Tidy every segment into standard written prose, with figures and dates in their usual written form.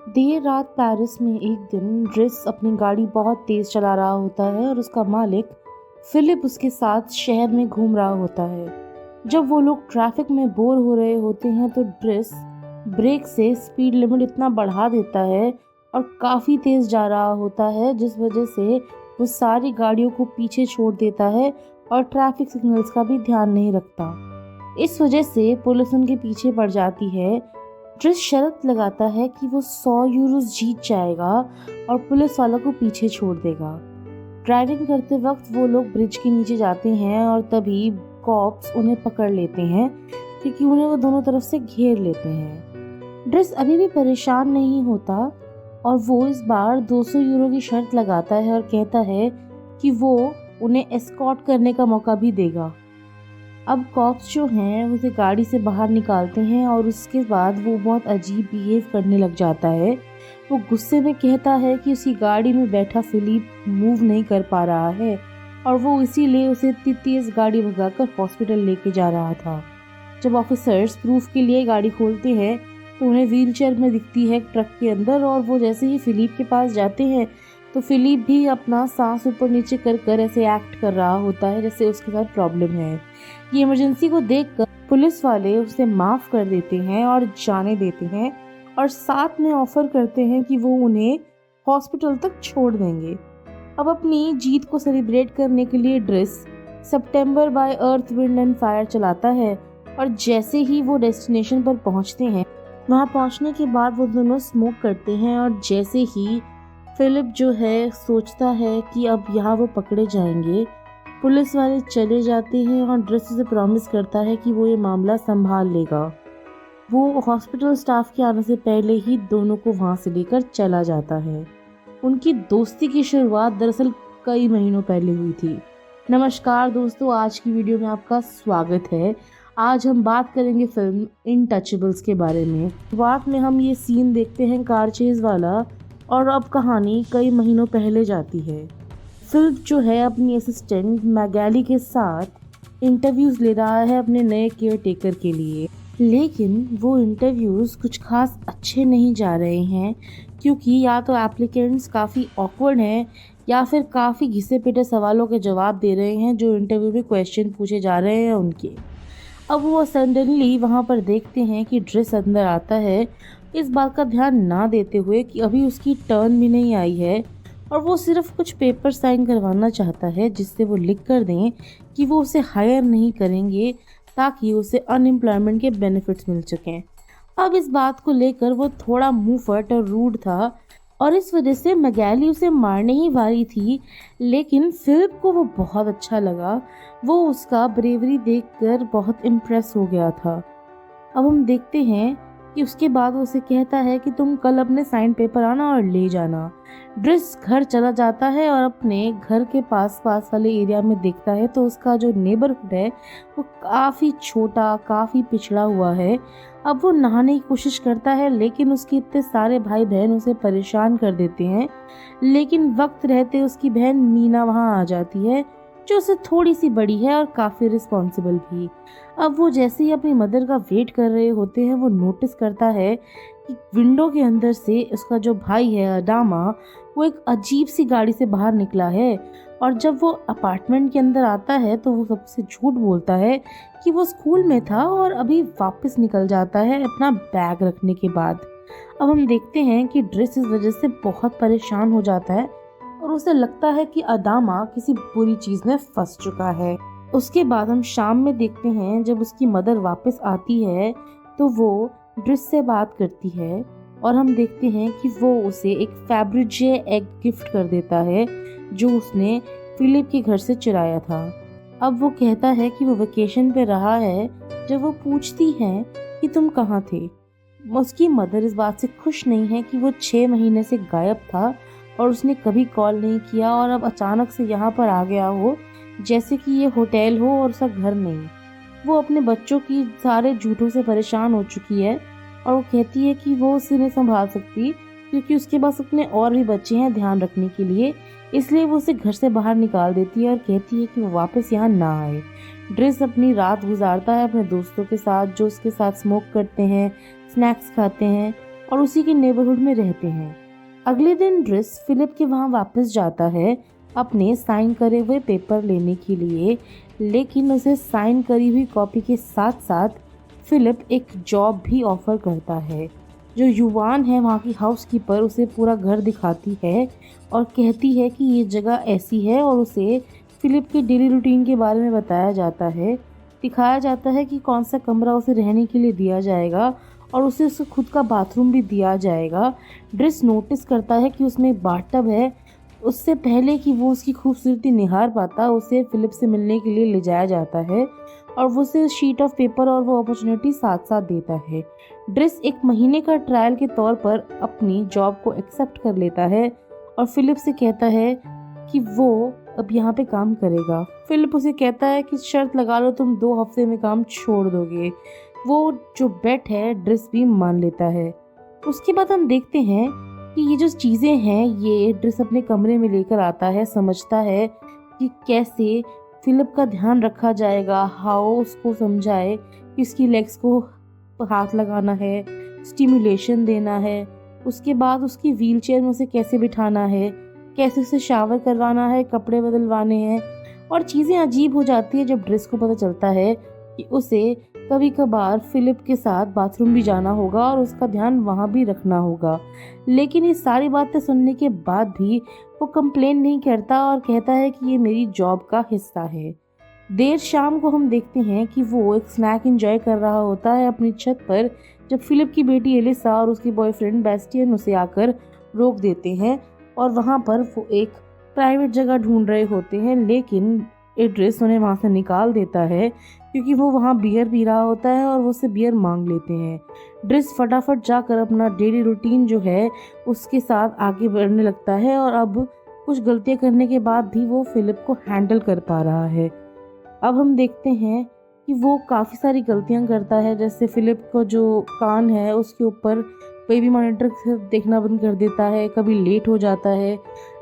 देर रात पेरिस में एक दिन ड्रिस अपनी गाड़ी बहुत तेज चला रहा होता है और उसका मालिक फिलिप उसके साथ शहर में घूम रहा होता है। जब वो लोग ट्रैफिक में बोर हो रहे होते हैं तो ड्रिस ब्रेक से स्पीड लिमिट इतना बढ़ा देता है और काफ़ी तेज जा रहा होता है, जिस वजह से वो सारी गाड़ियों को पीछे छोड़ देता है और ट्रैफिक सिग्नल्स का भी ध्यान नहीं रखता। इस वजह से पुलिस उनके पीछे पड़ जाती है। ड्रिस शर्त लगाता है कि वो 100 यूरोस जीत जाएगा और पुलिस वालों को पीछे छोड़ देगा। ड्राइविंग करते वक्त वो लोग ब्रिज के नीचे जाते हैं और तभी कॉप्स उन्हें पकड़ लेते हैं क्योंकि उन्हें वो दोनों तरफ से घेर लेते हैं। ड्रिस अभी भी परेशान नहीं होता और वो इस बार 200 यूरो की शर्त लगाता है और कहता है कि वो उन्हें एस्कॉर्ट करने का मौका भी देगा। अब कॉप्स जो हैं उसे गाड़ी से बाहर निकालते हैं और उसके बाद वो बहुत अजीब बिहेव करने लग जाता है। वो गुस्से में कहता है कि उसकी गाड़ी में बैठा फिलिप मूव नहीं कर पा रहा है और वो इसीलिए उसे इतनी तेज गाड़ी भगाकर हॉस्पिटल लेके जा रहा था। जब ऑफिसर्स प्रूफ के लिए गाड़ी खोलते हैं तो उन्हें व्हीलचेयर में दिखती है ट्रक के अंदर, और वो जैसे ही फिलिप के पास जाते हैं तो फिलिप भी अपना सांस ऊपर नीचे कर कर ऐसे एक्ट कर रहा होता है जैसे उसके साथ प्रॉब्लम है। ये इमरजेंसी को देखकर पुलिस वाले उसे माफ कर देते हैं और जाने देते हैं और साथ में ऑफर करते हैं कि वो उन्हें हॉस्पिटल तक छोड़ देंगे। अब अपनी जीत को सेलिब्रेट करने के लिए ड्रिस September by Earth Wind and Fire चलाता है और जैसे ही वो डेस्टिनेशन पर पहुंचते हैं, वहां पहुंचने के बाद वो दोनों स्मोक करते हैं और जैसे ही फिलिप जो है सोचता है कि अब यहाँ वो पकड़े जाएंगे, पुलिस वाले चले जाते हैं और ड्रिस से प्रॉमिस करता है कि वो ये मामला संभाल लेगा। वो हॉस्पिटल स्टाफ के आने से पहले ही दोनों को वहाँ से लेकर चला जाता है। उनकी दोस्ती की शुरुआत दरअसल कई महीनों पहले हुई थी। नमस्कार दोस्तों, आज की वीडियो में आपका स्वागत है। आज हम बात करेंगे फिल्म इनटचेबल्स के बारे में। शुरुआत में हम ये सीन देखते हैं कार चेज वाला, और अब कहानी कई महीनों पहले जाती है। फिलिप जो है अपनी असिस्टेंट मैगैली के साथ इंटरव्यूज़ ले रहा है अपने नए केयर टेकर के लिए, लेकिन वो इंटरव्यूज़ कुछ खास अच्छे नहीं जा रहे हैं क्योंकि या तो एप्लीकेंट्स काफ़ी ऑकवर्ड हैं या फिर काफ़ी घिसे पिटे सवालों के जवाब दे रहे हैं जो इंटरव्यू में क्वेश्चन पूछे जा रहे हैं उनके। अब वो सडनली वहाँ पर देखते हैं कि ड्रिस अंदर आता है, इस बात का ध्यान ना देते हुए कि अभी उसकी टर्न भी नहीं आई है और वो सिर्फ कुछ पेपर साइन करवाना चाहता है जिससे वो लिख कर दें कि वो उसे हायर नहीं करेंगे ताकि उसे अनएम्प्लॉयमेंट के बेनिफिट्स मिल सकें। अब इस बात को लेकर वो थोड़ा मुंह फट और रूड था और इस वजह से मैगैली उसे मारने ही वाली थी, लेकिन फिलिप को वो बहुत अच्छा लगा। वो उसका ब्रेवरी देखकर बहुत इम्प्रेस हो गया था। अब हम देखते हैं कि उसके बाद वो उसे कहता है कि तुम कल अपने साइन पेपर आना और ले जाना। ड्रिस घर चला जाता है और अपने घर के पास वाले एरिया में देखता है तो उसका जो नेबरहुड है वो काफ़ी छोटा, काफ़ी पिछड़ा हुआ है। अब वो नहाने की कोशिश करता है लेकिन उसके इतने सारे भाई बहन उसे परेशान कर देते हैं, लेकिन वक्त रहते उसकी बहन मीना वहाँ आ जाती है जो उससे थोड़ी सी बड़ी है और काफ़ी रिस्पॉन्सिबल भी। अब वो जैसे ही अपनी मदर का वेट कर रहे होते हैं वो नोटिस करता है कि विंडो के अंदर से उसका जो भाई है अडामा वो एक अजीब सी गाड़ी से बाहर निकला है, और जब वो अपार्टमेंट के अंदर आता है तो वो सबसे झूठ बोलता है कि वो स्कूल में था और अभी वापस निकल जाता है अपना बैग रखने के बाद। अब हम देखते हैं कि ड्रिस इस वजह से बहुत परेशान हो जाता है और उसे लगता है कि अदामा किसी बुरी चीज़ में फंस चुका है। उसके बाद हम शाम में देखते हैं जब उसकी मदर वापस आती है तो वो ड्रिस से बात करती है और हम देखते हैं कि वो उसे एक फैब्रिजे एग गिफ्ट कर देता है जो उसने फिलिप के घर से चुराया था। अब वो कहता है कि वो वेकेशन पे रहा है। जब वो पूछती है कि तुम कहाँ थे, उसकी मदर इस बात से खुश नहीं है कि वो 6 महीने से गायब था और उसने कभी कॉल नहीं किया और अब अचानक से यहाँ पर आ गया हो जैसे कि ये होटल हो और उसका घर नहीं। वो अपने बच्चों की सारे झूठों से परेशान हो चुकी है और वो कहती है कि वो उसे नहीं संभाल सकती क्योंकि उसके पास अपने और भी बच्चे हैं ध्यान रखने के लिए, इसलिए वो उसे घर से बाहर निकाल देती है और कहती है कि वो वापस यहाँ ना आए। ड्रिस अपनी रात गुजारता है अपने दोस्तों के साथ जो उसके साथ स्मोक करते हैं, स्नैक्स खाते हैं और उसी के नेबरहुड में रहते हैं। अगले दिन ड्रिस फिलिप के वहाँ वापस जाता है अपने साइन करे हुए पेपर लेने के लिए, लेकिन उसे साइन करी हुई कॉपी के साथ साथ फिलिप एक जॉब भी ऑफर करता है। जो युवान है वहाँ की हाउसकीपर उसे पूरा घर दिखाती है और कहती है कि ये जगह ऐसी है, और उसे फिलिप के डेली रूटीन के बारे में बताया जाता है। दिखाया जाता है कि कौन सा कमरा उसे रहने के लिए दिया जाएगा और उसे खुद का बाथरूम भी दिया जाएगा। ड्रिस नोटिस करता है कि उसमें एक बाथटब है। उससे पहले कि वो उसकी खूबसूरती निहार पाता, उसे फिलिप से मिलने के लिए ले जाया जाता है और वो उसे शीट ऑफ पेपर और वो अपॉर्चुनिटी साथ साथ देता है। ड्रिस 1 महीने का ट्रायल के तौर पर अपनी जॉब को एक्सेप्ट कर लेता है और फिलिप से कहता है कि वो अब यहाँ पे काम करेगा। फिलिप उसे कहता है कि शर्त लगा लो, तुम 2 हफ्ते में काम छोड़ दोगे। वो जो बेट है ड्रिस भी मान लेता है। उसके बाद हम देखते हैं कि ये जो चीज़ें हैं ये ड्रिस अपने कमरे में लेकर आता है, समझता है कि कैसे फिलिप का ध्यान रखा जाएगा, हाउ उसको समझाए कि उसकी लेग्स को हाथ लगाना है, स्टिमुलेशन देना है, उसके बाद उसकी व्हीलचेयर में उसे कैसे बिठाना है, कैसे उसे शावर करवाना है, कपड़े बदलवाने हैं। और चीज़ें अजीब हो जाती है जब ड्रिस को पता चलता है कि उसे कभी कभार फिलिप के साथ बाथरूम भी जाना होगा और उसका ध्यान वहाँ भी रखना होगा। लेकिन ये सारी बातें सुनने के बाद भी वो कंप्लेन नहीं करता और कहता है कि ये मेरी जॉब का हिस्सा है। देर शाम को हम देखते हैं कि वो एक स्नैक एंजॉय कर रहा होता है अपनी छत पर, जब फिलिप की बेटी एलिसा और उसके बॉयफ्रेंड बेस्टियन उसे आकर रोक देते हैं और वहाँ पर वो एक प्राइवेट जगह ढूंढ रहे होते हैं। लेकिन ड्रिस उन्हें वहाँ से निकाल देता है क्योंकि वो वहाँ बियर पी रहा होता है और वो उससे बियर मांग लेते हैं। ड्रिस फटाफट जाकर अपना डेली रूटीन जो है उसके साथ आगे बढ़ने लगता है और अब कुछ गलतियाँ करने के बाद भी वो फिलिप को हैंडल कर पा रहा है। अब हम देखते हैं कि वो काफ़ी सारी गलतियाँ करता है, जैसे फिलिप को जो कान है उसके ऊपर बेबी मॉनिटर देखना बंद कर देता है, कभी लेट हो जाता है।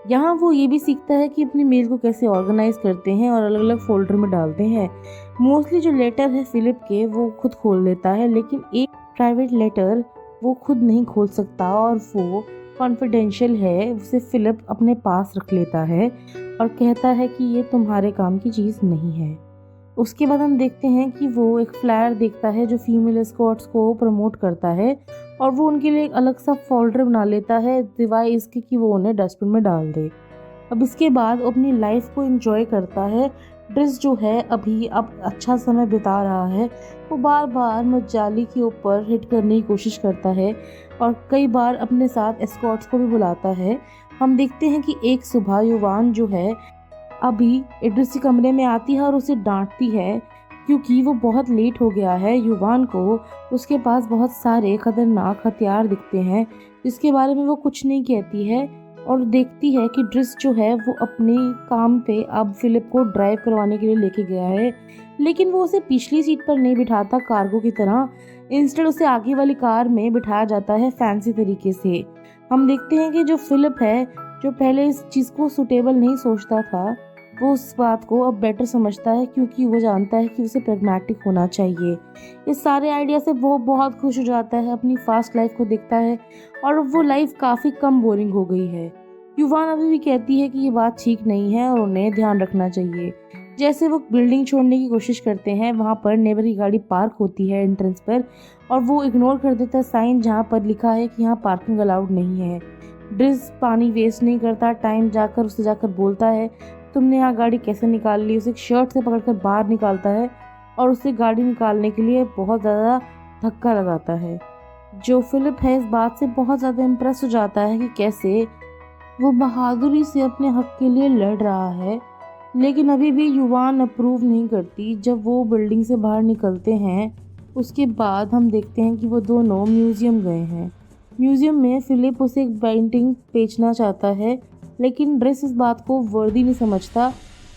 यहाँ वो ये भी सीखता है कि अपनी मेल को कैसे ऑर्गेनाइज करते हैं और अलग अलग फोल्डर में डालते हैं। मोस्टली जो लेटर है फिलिप के वो खुद खोल लेता है, लेकिन एक प्राइवेट लेटर वो खुद नहीं खोल सकता और वो कॉन्फिडेंशियल है, उसे फिलिप अपने पास रख लेता है और कहता है कि ये तुम्हारे काम की चीज़ नहीं है। उसके बाद हम देखते हैं कि वो एक फ्लायर देखता है जो फीमेल एस्कॉर्ट्स को प्रमोट करता है और वो उनके लिए एक अलग सा फोल्डर बना लेता है सिवाय इसके कि वो उन्हें डस्टबिन में डाल दे। अब इसके बाद वो अपनी लाइफ को एंजॉय करता है। ड्रिस जो है अभी अब अच्छा समय बिता रहा है। वो बार बार मजाली के ऊपर हिट करने की कोशिश करता है और कई बार अपने साथ एस्कॉर्ट्स को भी बुलाता है। हम देखते हैं कि एक सुबह युवान जो है अभी ड्रिस के कमरे में आती है और उसे डांटती है क्योंकि वो बहुत लेट हो गया है। युवान को उसके पास बहुत सारे खतरनाक हथियार दिखते हैं जिसके बारे में वो कुछ नहीं कहती है और देखती है कि ड्रिस जो है वो अपने काम पे अब फिलिप को ड्राइव करवाने के लिए लेके गया है, लेकिन वो उसे पिछली सीट पर नहीं बिठाता कार्गो की तरह, इंस्टेड उसे आगे वाली कार में बिठाया जाता है फैंसी तरीके से। हम देखते हैं कि जो फिलिप है जो पहले इस चीज़ को सुटेबल नहीं सोचता था, वो उस बात को अब बेटर समझता है क्योंकि वो जानता है कि उसे प्रैग्मेटिक होना चाहिए। इस सारे आइडिया से वो बहुत खुश हो जाता है, अपनी फास्ट लाइफ को देखता है और वो लाइफ काफ़ी कम बोरिंग हो गई है। युवान अभी भी कहती है कि ये बात ठीक नहीं है और उन्हें ध्यान रखना चाहिए। जैसे वो बिल्डिंग छोड़ने की कोशिश करते हैं, वहाँ पर नेबर की गाड़ी पार्क होती है एंट्रेंस पर और वो इग्नोर कर देता है साइन जहाँ पर लिखा है कि यहाँ पार्किंग अलाउड नहीं है। ड्रिस पानी वेस्ट नहीं करता, टाइम जाकर उससे जाकर बोलता है तुमने यहाँ गाड़ी कैसे निकाल ली। उसे शर्ट से पकड़कर बाहर निकालता है और उसे गाड़ी निकालने के लिए बहुत ज़्यादा धक्का लगाता है। जो फिलिप है इस बात से बहुत ज़्यादा इम्प्रेस हो जाता है कि कैसे वो बहादुरी से अपने हक के लिए लड़ रहा है, लेकिन अभी भी युवान अप्रूव नहीं करती। जब वो बिल्डिंग से बाहर निकलते हैं उसके बाद हम देखते हैं कि वो दोनों म्यूज़ियम गए हैं। म्यूज़ियम में फिलिप उसे एक पेंटिंग बेचना चाहता है, लेकिन ड्रिस इस बात को वर्दी नहीं समझता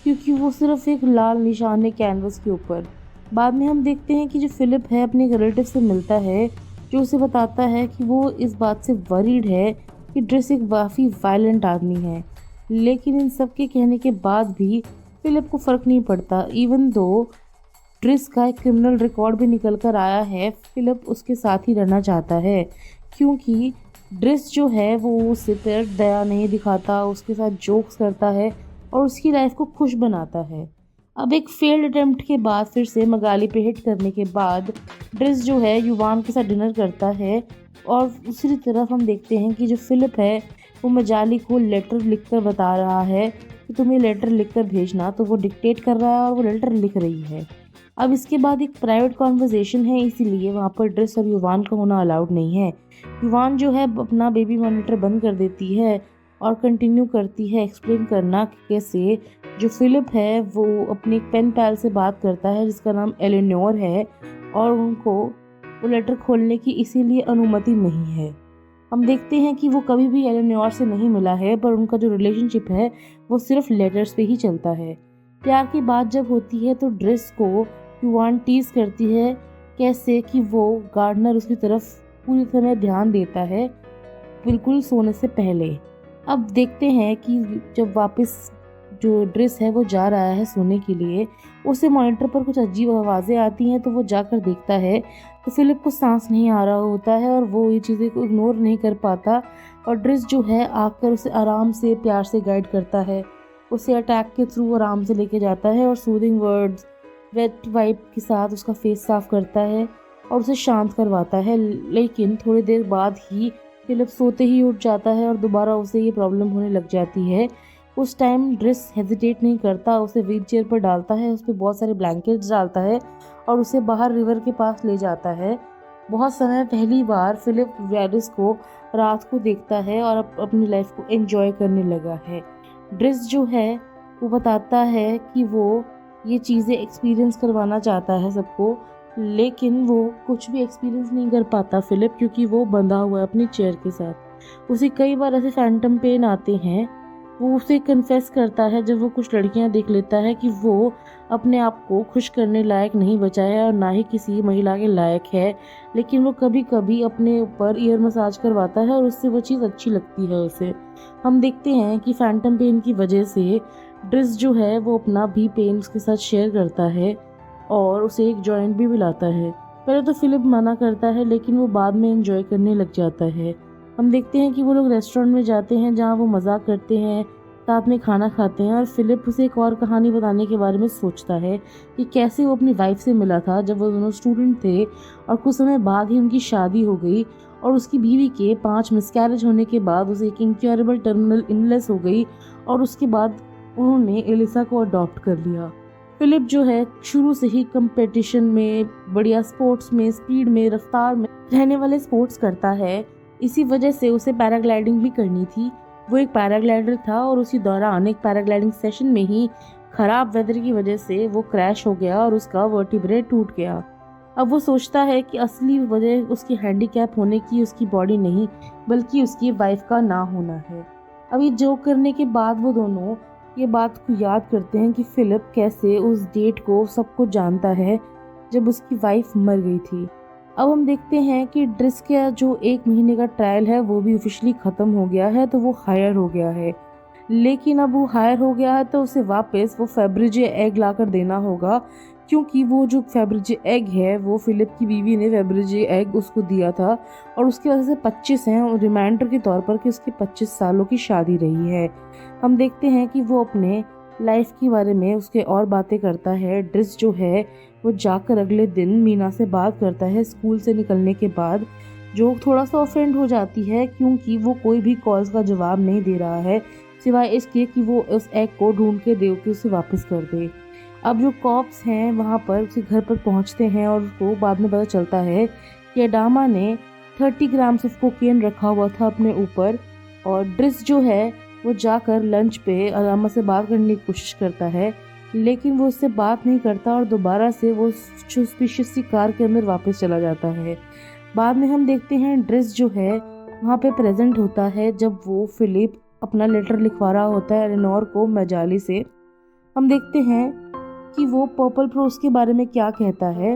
क्योंकि वो सिर्फ एक लाल निशान है कैनवस के ऊपर। बाद में हम देखते हैं कि जो फिलिप है अपने एक रिलेटिव से मिलता है जो उसे बताता है कि वो इस बात से वरीड है कि ड्रिस एक काफ़ी वायलेंट आदमी है, लेकिन इन सब के कहने के बाद भी फिलिप को फ़र्क नहीं पड़ता। इवन दो ड्रिस का एक क्रिमिनल रिकॉर्ड भी निकल कर आया है, फिलिप उसके साथ ही रहना चाहता है क्योंकि ड्रेस जो है वो उसे पर दया नहीं दिखाता, उसके साथ जोक्स करता है और उसकी लाइफ को खुश बनाता है। अब एक फेल्ड अटेम्प्ट के बाद फिर से मगाली पे हिट करने के बाद ड्रेस जो है युवान के साथ डिनर करता है और दूसरी तरफ हम देखते हैं कि जो फिलिप है वो मजाली को लेटर लिखकर बता रहा है कि तुम ये लेटर लिखकर भेजना, तो वो डिक्टेट कर रहा है और वो लेटर लिख रही है। अब इसके बाद एक प्राइवेट कॉन्वर्जेशन है, इसीलिए वहाँ पर ड्रेस और युवान का होना अलाउड नहीं है। युवान जो है अपना बेबी मॉनिटर बंद कर देती है और कंटिन्यू करती है एक्सप्लेन करना कि कैसे जो फिलिप है वो अपने एक पेन पैल से बात करता है जिसका नाम एलेनोर है और उनको वो लेटर खोलने की इसीलिए अनुमति नहीं है। हम देखते हैं कि वो कभी भी एलेनोर से नहीं मिला है, पर उनका जो रिलेशनशिप है वो सिर्फ लेटर्स पे ही चलता है। प्यार की बात जब होती है तो ड्रेस को युवान टीज करती है कैसे कि वो गार्डनर उसकी तरफ पूरी तरह ध्यान देता है बिल्कुल सोने से पहले। अब देखते हैं कि जब वापस जो ड्रेस है वो जा रहा है सोने के लिए, उसे मॉनिटर पर कुछ अजीब आवाज़ें आती हैं, तो वो जाकर देखता है तो फिलिप को सांस नहीं आ रहा होता है और वो ये चीज़ें को इग्नोर नहीं कर पाता और ड्रेस जो है आकर उसे आराम से प्यार से गाइड करता है, उसे अटैक के थ्रू आराम से लेके जाता है और सूदिंग वर्ड्स वेट वाइप के साथ उसका फेस साफ करता है और उसे शांत करवाता है। लेकिन थोड़ी देर बाद ही फिलिप सोते ही उठ जाता है और दोबारा उसे ये प्रॉब्लम होने लग जाती है। उस टाइम ड्रेस हेजिटेट नहीं करता, उसे व्हील चेयर पर डालता है, उस पर बहुत सारे ब्लैंकेट्स डालता है और उसे बाहर रिवर के पास ले जाता है। बहुत समय पहली बार फिलिप ड्रेस को रात को देखता है और अपनी लाइफ को एंजॉय करने लगा है। ड्रेस जो है वो बताता है कि वो ये चीज़ें एक्सपीरियंस करवाना चाहता है सबको, लेकिन वो कुछ भी एक्सपीरियंस नहीं कर पाता फिलिप, क्योंकि वो बंधा हुआ है अपनी चेयर के साथ। उसे कई बार ऐसे फैंटम पेन आते हैं। वो उसे कन्फेस करता है जब वो कुछ लड़कियां देख लेता है कि वो अपने आप को खुश करने लायक नहीं बचा है और ना ही किसी महिला के लायक है, लेकिन वो कभी कभी अपने ऊपर ईयर मसाज करवाता है और उससे वो चीज़ अच्छी लगती है उसे। हम देखते हैं कि फैंटम पेन की वजह से ड्रेस जो है वो अपना भी पेन उसके साथ शेयर करता है और उसे एक जॉइंट भी मिलाता है। पहले तो फिलिप मना करता है, लेकिन वो बाद में एंजॉय करने लग जाता है। हम देखते हैं कि वो लोग रेस्टोरेंट में जाते हैं जहाँ वो मजाक करते हैं, साथ में खाना खाते हैं और फिलिप उसे एक और कहानी बताने के बारे में सोचता है कि कैसे वो अपनी वाइफ से मिला था जब वो दोनों स्टूडेंट थे और कुछ समय बाद ही उनकी शादी हो गई और उसकी बीवी के 5 मिसकैरेज होने के बाद उसे एक इनक्योरेबल टर्मिनल इलनेस हो गई और उसके बाद उन्होंने एलिसा को अडॉप्ट कर लिया। फिलिप जो है शुरू से ही कंपटीशन में, बढ़िया स्पोर्ट्स में, स्पीड में, रफ्तार में रहने वाले स्पोर्ट्स करता है। इसी वजह से उसे पैराग्लाइडिंग भी करनी थी। वो एक पैराग्लाइडर था और उसी दौरान एक पैराग्लाइडिंग सेशन में ही खराब वेदर की वजह से वो क्रैश हो गया और उसका वर्टिब्रे टूट गया। अब वो सोचता है कि असली वजह उसकी हैंडीकैप होने की उसकी बॉडी नहीं, बल्कि उसकी वाइफ का ना होना है। अब ये जोक करने के बाद वो दोनों ये बात को याद करते हैं कि फिलिप कैसे उस डेट को सब कुछ जानता है जब उसकी वाइफ मर गई थी। अब हम देखते हैं कि ड्रेस का जो 1 महीने का ट्रायल है वो भी ऑफिशियली ख़त्म हो गया है, तो वो हायर हो गया है। लेकिन अब वो हायर हो गया है तो उसे वापस वो फेब्रिजे एग लाकर देना होगा, क्योंकि वो जो फेब्रिजे एग है वो फिलिप की बीवी ने फेब्रिजे एग उसको दिया था और उसकी वजह से 25 हैं और रिमाइंडर के तौर पर कि उसकी 25 सालों की शादी रही है। हम देखते हैं कि वो अपने लाइफ के बारे में उसके और बातें करता है। ड्रेस जो है वो जाकर अगले दिन मीना से बात करता है स्कूल से निकलने के बाद, जो थोड़ा सा ऑफेंड हो जाती है क्योंकि वो कोई भी कॉल्स का जवाब नहीं दे रहा है सिवाय इसके कि वो उस एग को ढूंढ के दे के उसे वापस कर दे। अब जो कॉप्स हैं वहाँ पर उसके घर पर पहुँचते हैं और उसको बाद में पता चलता है कि अडामा ने 30 ग्राम ऑफ कोकेन रखा हुआ था अपने ऊपर और ड्रेस जो है वो जाकर लंच पे अडामा से बात करने की कोशिश करता है, लेकिन वो उससे बात नहीं करता और दोबारा से वो सस्पिशियस सी कार के अंदर वापस चला जाता है। बाद में हम देखते हैं ड्रेस जो है वहाँ पे प्रेजेंट होता है जब वो फिलिप अपना लेटर लिखवा रहा होता है एलेनोर को मजाली से। हम देखते हैं कि वो पर्पल प्रोस के बारे में क्या कहता है।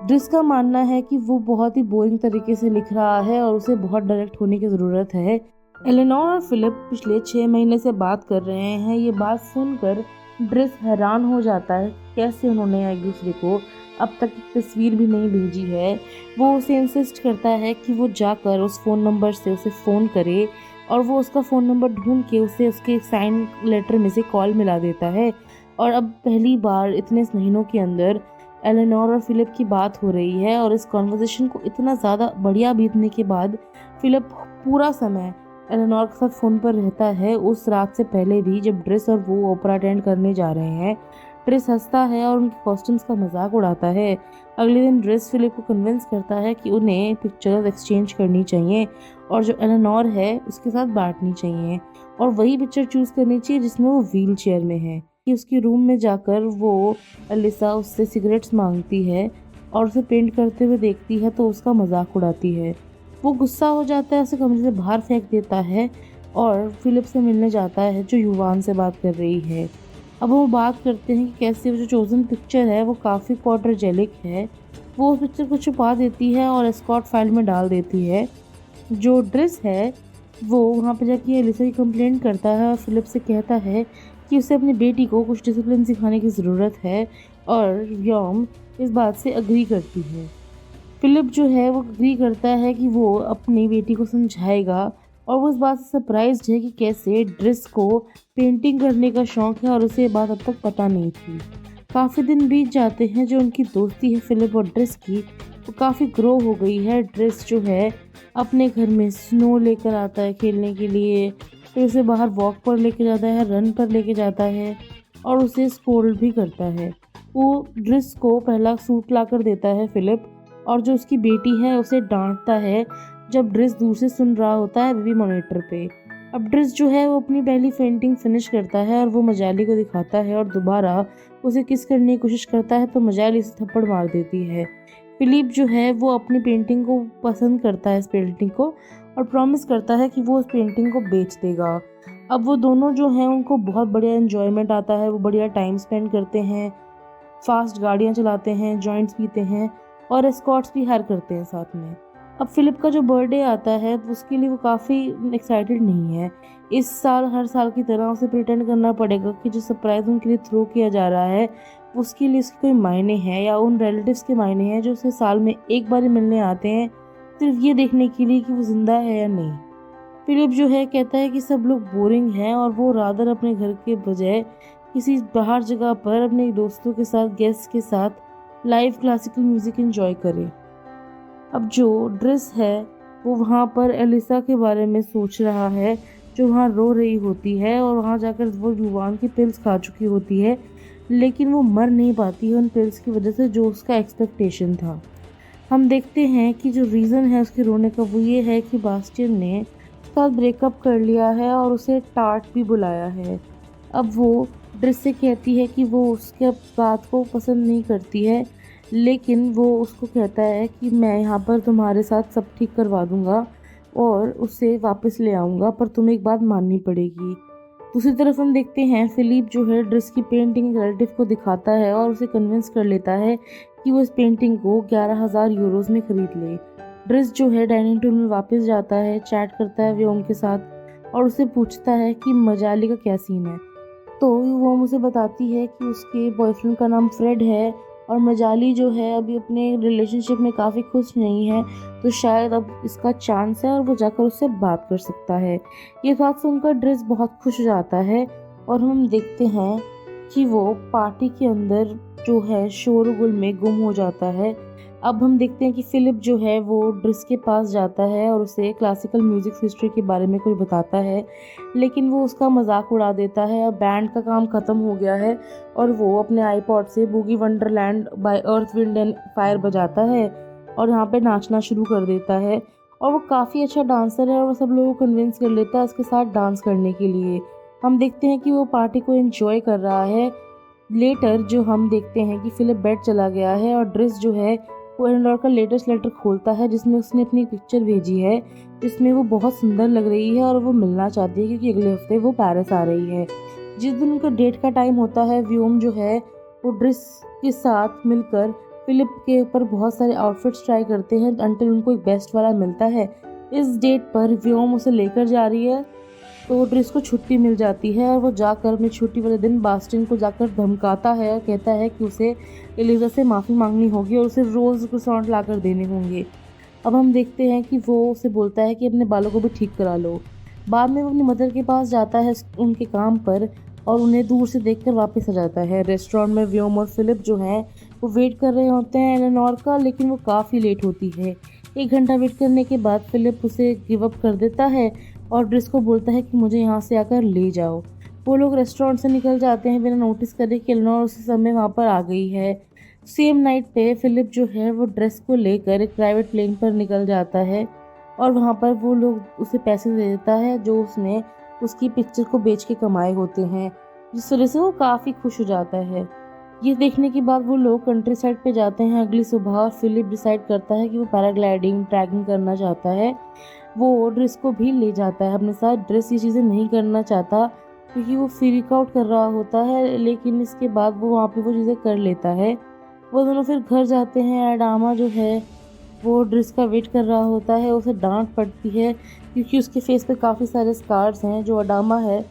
ड्रेस का मानना है कि वो बहुत ही बोरिंग तरीके से लिख रहा है और उसे बहुत डायरेक्ट होने की ज़रूरत है। एलेनोर और फिलिप पिछले 6 महीने से बात कर रहे हैं। ये बात सुनकर ड्रेस हैरान हो जाता है कैसे उन्होंने एक दूसरे को अब तक एक तस्वीर भी नहीं भेजी है। वो उसे इंसिस्ट करता है कि वो जाकर उस फ़ोन नंबर से उसे फ़ोन करे और वो उसका फ़ोन नंबर ढूंढ के उसे उसके साइन लेटर में से कॉल मिला देता है। और अब पहली बार इतने महीनों के अंदर एलेनोर और फिलिप की बात हो रही है और इस कॉन्वर्सेशन को इतना ज़्यादा बढ़िया बीतने के बाद फिलिप पूरा समय एलेनोर के साथ फ़ोन पर रहता है, उस रात से पहले भी जब ड्रेस और वो ओपेरा अटेंड करने जा रहे हैं। ड्रेस हंसता है और उनके कॉस्ट्यूम्स का मजाक उड़ाता है। अगले दिन ड्रेस फिलिप को कन्विंस करता है कि उन्हें पिक्चर्स एक्सचेंज करनी चाहिए और जो एलेनोर है उसके साथ बांटनी चाहिए और वही पिक्चर चूज़ करनी चाहिए जिसमें वो व्हील चेयर में है। कि उसके रूम में जाकर वो एलिसा उससे सिगरेट्स मांगती है और उसे पेंट करते हुए देखती है तो उसका मजाक उड़ाती है। वो गुस्सा हो जाता है, उसे कमरे से बाहर फेंक देता है और फिलिप से मिलने जाता है जो युवान से बात कर रही है। अब वो बात करते हैं कि कैसे वो जो चोजन पिक्चर है वो काफ़ी क्वाड्रेजेलिक है। वो उस पिक्चर को छुपा देती है और एस्कॉर्ट फाइल में डाल देती है। जो ड्रेस है वो वहाँ पे जाके एलिसा की कंप्लेंट करता है और फिलिप से कहता है कि उसे अपनी बेटी को कुछ डिसिप्लिन सिखाने की ज़रूरत है और यॉम इस बात से अग्री करती है। फिलिप जो है वो अग्री करता है कि वो अपनी बेटी को समझाएगा और वो इस बात से सरप्राइज्ड है कि कैसे ड्रेस को पेंटिंग करने का शौक है और उसे ये बात अब तक पता नहीं थी। काफ़ी दिन बीत जाते हैं, जो उनकी दोस्ती है फिलिप और ड्रेस की वो काफ़ी ग्रो हो गई है। ड्रेस जो है अपने घर में स्नो लेकर आता है खेलने के लिए, फिर उसे बाहर वॉक पर लेके जाता है, रन पर लेके जाता है और उसे स्कोल्ड भी करता है। वो ड्रेस को पहला सूट ला कर देता है फिलिप और जो उसकी बेटी है उसे डांटता है जब ड्रेस दूर से सुन रहा होता है बेबी मॉनिटर पे। अब ड्रेस जो है वो अपनी पहली पेंटिंग फिनिश करता है और वो मजाली को दिखाता है और दोबारा उसे किस करने की कोशिश करता है तो मजाली इसे थप्पड़ मार देती है। फिलिप जो है वो अपनी पेंटिंग को पसंद करता है, इस पेंटिंग को, और प्रॉमिस करता है कि वो उस पेंटिंग को बेच देगा। अब वो दोनों जो हैं उनको बहुत बढ़िया एंजॉयमेंट आता है, वो बढ़िया टाइम स्पेंड करते हैं, फास्ट गाड़ियाँ चलाते हैं, जॉइंट्स पीते हैं और एस्कॉर्ट्स भी हायर करते हैं साथ में। अब फिलिप का जो बर्थडे आता है तो उसके लिए वो काफ़ी एक्साइटेड नहीं है। इस साल हर साल की तरह उसे प्रिटेंड करना पड़ेगा कि जो सरप्राइज उनके लिए थ्रो किया जा रहा है उसके लिए उसके कोई मायने हैं या उन रिलेटिव्स के मायने हैं जो उसे साल में एक बार ही मिलने आते हैं सिर्फ ये देखने के लिए कि वो जिंदा है या नहीं। फिलिप जो है कहता है कि सब लोग बोरिंग हैं और वो रादर अपने घर के बजाय किसी बाहर जगह पर अपने दोस्तों के साथ, गेस्ट के साथ लाइव क्लासिकल म्यूजिक एंजॉय करे। अब जो ड्रेस है वो वहाँ पर एलिसा के बारे में सोच रहा है जो वहाँ रो रही होती है और वहाँ जाकर वो युवान की पिल्स खा चुकी होती है, लेकिन वो मर नहीं पाती है उन पिल्स की वजह से जो उसका एक्सपेक्टेशन था। हम देखते हैं कि जो रीज़न है उसके रोने का वो ये है कि बास्टियन ने उसके साथ ब्रेकअप कर लिया है और उसे टार्ट भी बुलाया है। अब वो ड्रेस से कहती है कि वो उसके बात को पसंद नहीं करती है, लेकिन वो उसको कहता है कि मैं यहाँ पर तुम्हारे साथ सब ठीक करवा दूँगा और उसे वापस ले आऊँगा, पर तुम्हें एक बात माननी पड़ेगी। दूसरी तरफ हम देखते हैं फिलिप जो है ड्रेस की पेंटिंग रिलेटिव को दिखाता है और उसे कन्विंस कर लेता है कि वो इस पेंटिंग को 11,000 यूरोज में खरीद ले। ड्रेस जो है डाइनिंग टेबल में वापस जाता है, चैट करता है व्योम के साथ और उसे पूछता है कि मजाली का क्या सीन है। तो वो मुझे बताती है कि उसके बॉयफ्रेंड का नाम फ्रेड है और मजाली जो है अभी अपने रिलेशनशिप में काफ़ी खुश नहीं है, तो शायद अब इसका चांस है और वो जाकर उससे बात कर सकता है। ये बात सुनकर ड्रेस बहुत खुश हो जाता है और हम देखते हैं कि वो पार्टी के अंदर जो है शोरगुल में गुम हो जाता है। अब हम देखते हैं कि फिलिप जो है वो ड्रेस के पास जाता है और उसे क्लासिकल म्यूज़िक हिस्ट्री के बारे में कुछ बताता है, लेकिन वो उसका मजाक उड़ा देता है। अब बैंड का काम ख़त्म हो गया है और वो अपने आईपॉड से Boogie Wonderland by Earth Wind and Fire बजाता है और यहाँ पे नाचना शुरू कर देता है और वो काफ़ी अच्छा डांसर है और वो सब लोगों को कन्विंस कर लेता है उसके साथ डांस करने के लिए। हम देखते हैं कि वो पार्टी को एंजॉय कर रहा है। लेटर जो हम देखते हैं कि फिलिप बेड चला गया है और ड्रेस जो है वो एलेनोर का लेटेस्ट लेटर खोलता है जिसमें उसने अपनी पिक्चर भेजी है, जिसमें वो बहुत सुंदर लग रही है और वो मिलना चाहती है क्योंकि अगले हफ्ते वो पेरिस आ रही है। जिस दिन उनका डेट का टाइम होता है व्योम जो है वो ड्रेस के साथ मिलकर फिलिप के ऊपर बहुत सारे आउटफिट्स ट्राई करते हैं अंटिल उनको एक बेस्ट वाला मिलता है। इस डेट पर व्योम उसे लेकर जा रही है तो ड्रेस को छुट्टी मिल जाती है और वो जाकर अपनी छुट्टी वाले दिन बास्टिन को जाकर धमकाता है और कहता है कि उसे एलिजा से माफ़ी मांगनी होगी और उसे रोज़ क्रोissant ला कर देने होंगे। अब हम देखते हैं कि वो उसे बोलता है कि अपने बालों को भी ठीक करा लो। बाद में वो अपनी मदर के पास जाता है उनके काम पर और उन्हें दूर से देखकर वापस आ जाता है। रेस्टोरेंट में व्योम और फिलिप जो हैं वो वेट कर रहे होते हैं एलेनोर का, लेकिन वो काफ़ी लेट होती है। 1 घंटा वेट करने के बाद फिलिप उसे गिव अप कर देता है और ड्रेस को बोलता है कि मुझे यहाँ से आकर ले जाओ। वो लोग रेस्टोरेंट से निकल जाते हैं बिना नोटिस करे कि एलेनोर उसी समय वहाँ पर आ गई है। सेम नाइट पे फिलिप जो है वो ड्रेस को लेकर एक प्राइवेट प्लेन पर निकल जाता है और वहाँ पर वो लोग उसे पैसे दे देता है जो उसने उसकी पिक्चर को बेच के कमाए होते हैं, जिस वजह से वो काफ़ी खुश हो जाता है। ये देखने के बाद वो लोग कंट्री साइड पे जाते हैं अगली सुबह। फिलिप डिसाइड करता है कि वो पैराग्लाइडिंग ट्रैकिंग करना चाहता है। वो ड्रेस को भी ले जाता है अपने साथ। ड्रेस ये चीज़ें नहीं करना चाहता क्योंकि वो फ्रीक आउट कर रहा होता है, लेकिन इसके बाद वो वहाँ पे वो चीज़ें कर लेता है। वो दोनों फिर घर जाते हैं। एडामा जो है वो ड्रेस का वेट कर रहा होता है। उसे डांट पड़ती है क्योंकि उसके फेस पे काफ़ी सारे स्कार्स हैं। जो अडामा है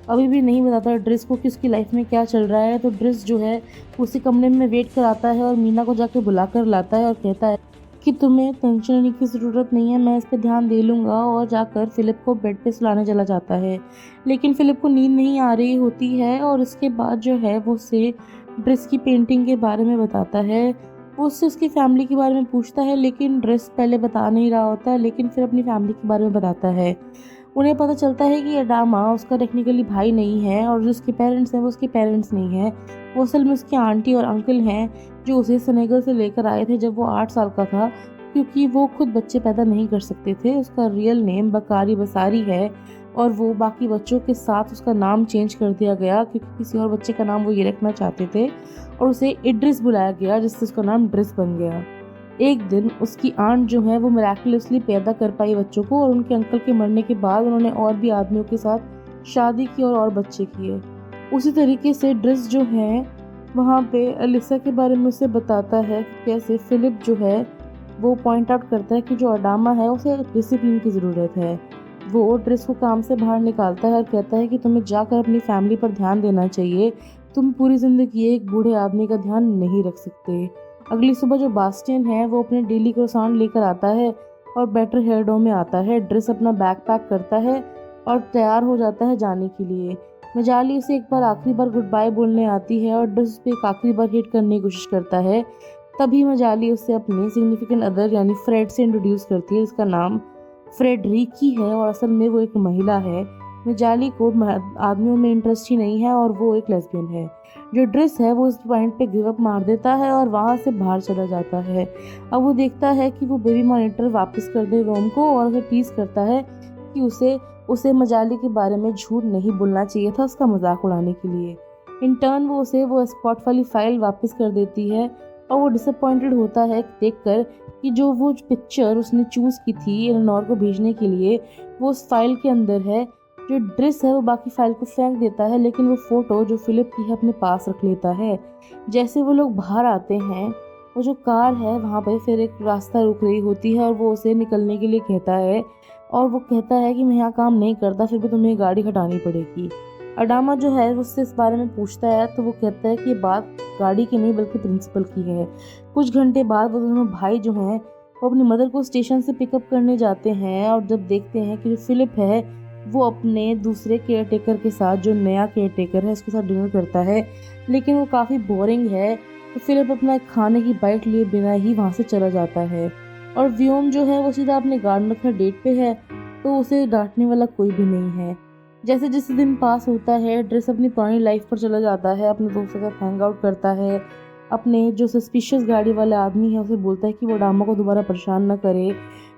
अभी भी नहीं बताता ड्रेस को कि उसकी लाइफ में क्या चल रहा है। तो ड्रेस जो है उसी कमरे में वेट कराता है और मीना को जाके बुला कर लाता है और कहता है कि तुम्हें टेंशन लेने की ज़रूरत नहीं है, मैं इस पर ध्यान दे लूँगा। और जाकर फिलिप को बेड पे सुलाने चला जाता है, लेकिन फिलिप को नींद नहीं आ रही होती है। और उसके बाद जो है वो उसे ड्रेस की पेंटिंग के बारे में बताता है। वो उससे उसकी फैमिली के बारे में पूछता है, लेकिन ड्रेस पहले बता नहीं रहा होता है, लेकिन फिर अपनी फैमिली के बारे में बताता है। उन्हें पता चलता है कि अडामा उसका टेक्निकली भाई नहीं है और जो उसके पेरेंट्स हैं वो उसके पेरेंट्स नहीं हैं। वो असल में उसकी आंटी और अंकल हैं जो उसे सेनेगल से लेकर आए थे जब वो 8 साल का था, क्योंकि वो खुद बच्चे पैदा नहीं कर सकते थे। उसका रियल नेम बकारी बसारी है और वो बाकी बच्चों के साथ उसका नाम चेंज कर दिया गया क्योंकि किसी और बच्चे का नाम वो ये रखना चाहते थे और उसे इड्रिस बुलाया गया, जिससे उसका नाम ड्रिस बन गया। एक दिन उसकी आंट जो है वो मिराकुलसली पैदा कर पाई बच्चों को और उनके अंकल के मरने के बाद उन्होंने और भी आदमियों के साथ शादी की और बच्चे किए। उसी तरीके से ड्रिस जो है वहाँ पे अलिसा के बारे में उसे बताता है कि कैसे फिलिप जो है वो पॉइंट आउट करता है कि जो अडामा है उसे डिसिप्लिन की ज़रूरत है। वो ड्रिस को काम से बाहर निकालता है और कहता है कि तुम्हें जाकर अपनी फैमिली पर ध्यान देना चाहिए, तुम पूरी ज़िंदगी एक बूढ़े आदमी का ध्यान नहीं रख सकते। अगली सुबह जो बास्टियन है वो अपने डेली क्रोissant लेकर आता है और बेटर हेयरडो में आता है। ड्रेस अपना बैग पैक करता है और तैयार हो जाता है जाने के लिए। मजाली उसे एक बार आखिरी बार गुड बाय बोलने आती है और ड्रेस पे एक आखिरी बार हिट करने की कोशिश करता है। तभी मजाली उसे अपनी सिग्निफिकेंट अदर यानी फ्रेड से इंट्रोड्यूस करती है, जिसका नाम फ्रेडरिकी है और असल में वो एक महिला है। मजाली को आदमियों में इंटरेस्ट ही नहीं है और वो एक लेस्बियन है। जो ड्रेस है वो इस पॉइंट पे गिव अप मार देता है और वहाँ से बाहर चला जाता है। अब वो देखता है कि वो बेबी मॉनिटर वापस कर दे रोम को और उसे टीज करता है कि उसे मजाली के बारे में झूठ नहीं बोलना चाहिए था उसका मजाक उड़ाने के लिए। इन टर्न वो उसे वो स्पॉट वाली फाइल वापस कर देती है और वो डिसअपॉइंटेड होता है देखकर कि जो वो पिक्चर उसने चूज़ की थी एलेनोर को भेजने के लिए वो उस फाइल के अंदर है। जो ड्रेस है वो बाकी फाइल को फेंक देता है, लेकिन वो फ़ोटो जो फिलिप की है अपने पास रख लेता है। जैसे वो लोग बाहर आते हैं वो जो कार है वहाँ पर फिर एक रास्ता रुक रही होती है और वो उसे निकलने के लिए कहता है और वो कहता है कि मैं यहाँ काम नहीं करता, फिर भी तुम्हें गाड़ी हटानी पड़ेगी। अडामा जो है उससे इस बारे में पूछता है तो वो कहता है कि ये बात गाड़ी की नहीं बल्कि प्रिंसिपल की है। कुछ घंटे बाद वो दोनों भाई जो हैं वो अपनी मदर को स्टेशन से पिकअप करने जाते हैं और जब देखते हैं कि जो फिलिप है वो अपने दूसरे केयर टेकर के साथ, जो नया केयर टेकर है उसके साथ डिनर करता है, लेकिन वो काफ़ी बोरिंग है। तो फिलिप अपना खाने की बाइट लिए बिना ही वहाँ से चला जाता है और व्योम जो है वो सीधा अपने गार्डनर का डेट पे है, तो उसे डांटने वाला कोई भी नहीं है। जैसे जैसे दिन पास होता है ड्रेस अपनी पुरानी लाइफ पर चला जाता है, अपने दोस्तों के साथ हैंग आउट करता है। अपने जो सस्पिशियस गाड़ी वाले आदमी है उसे बोलता है कि वो अडामा को दोबारा परेशान न करे।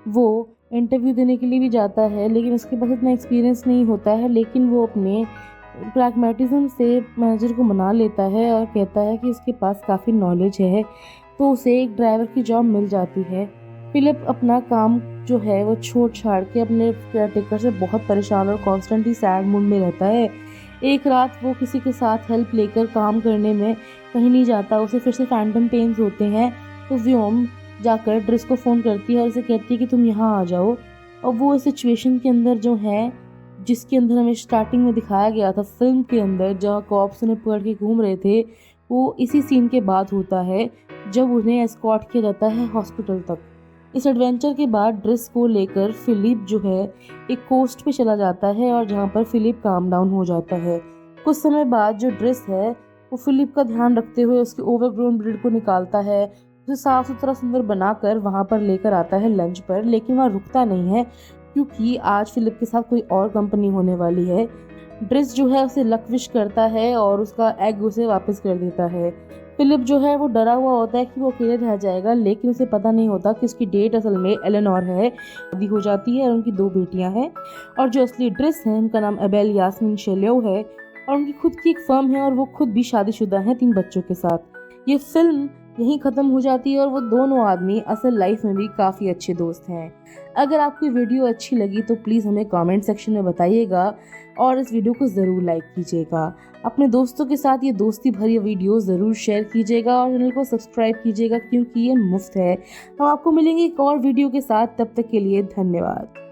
वो इंटरव्यू देने के लिए भी जाता है, लेकिन उसके पास इतना एक्सपीरियंस नहीं होता है, लेकिन वो अपने प्रैग्मेटिज्म से मैनेजर को मना लेता है और कहता है कि उसके पास काफ़ी नॉलेज है, तो उसे एक ड्राइवर की जॉब मिल जाती है। फिलिप अपना काम जो है वो छोड़ छाड़ के अपने केयरटेकर से बहुत परेशान और कॉन्स्टेंटली सैड मूड में रहता है। एक रात वो किसी के साथ हेल्प लेकर काम करने में कहीं नहीं जाता, उसे फिर से फैंटम पेन्स होते हैं। तो व्योम जाकर ड्रेस को फ़ोन करती है और उसे कहती है कि तुम यहाँ आ जाओ। और वो इस सिचुएशन के अंदर जो है जिसके अंदर हमें स्टार्टिंग में दिखाया गया था फिल्म के अंदर, जहाँ कॉप्स उन्हें पकड़ के घूम रहे थे, वो इसी सीन के बाद होता है जब उन्हें एस्कॉर्ट किया जाता है हॉस्पिटल तक। इस एडवेंचर के बाद ड्रेस को लेकर फिलिप जो है एक कोस्ट पे चला जाता है और जहाँ पर फिलिप काम डाउन हो जाता है। कुछ समय बाद जो ड्रेस है वो फिलिप का ध्यान रखते हुए उसके ओवरग्रोन ब्रीड को निकालता है, उसे साफ सुथरा सुंदर बनाकर वहाँ पर लेकर आता है लंच पर। लेकिन वहाँ रुकता नहीं है क्योंकि आज फिलिप के साथ कोई और कंपनी होने वाली है। ड्रेस जो है उसे लक विश करता है और उसका एग उसे वापस कर देता है। फिलिप जो है वो डरा हुआ होता है कि वो अकेले रह जाएगा, लेकिन उसे पता नहीं होता कि उसकी डेट असल में एलेनोर है। शादी हो जाती है और उनकी 2 बेटियां हैं और जो असली ड्रेस है उनका नाम एबेल यास्मीन शेल्यो है और उनकी खुद की एक फर्म है और वो खुद भी शादीशुदा हैं 3 बच्चों के साथ। ये फिल्म यहीं ख़त्म हो जाती है और वो दोनों आदमी असल लाइफ में भी काफ़ी अच्छे दोस्त हैं। अगर आपको वीडियो अच्छी लगी तो प्लीज़ हमें कमेंट सेक्शन में बताइएगा और इस वीडियो को ज़रूर लाइक कीजिएगा। अपने दोस्तों के साथ ये दोस्ती भरी वीडियो ज़रूर शेयर कीजिएगा और चैनल को सब्सक्राइब कीजिएगा क्योंकि ये मुफ्त है। हम आपको मिलेंगे एक और वीडियो के साथ, तब तक के लिए धन्यवाद।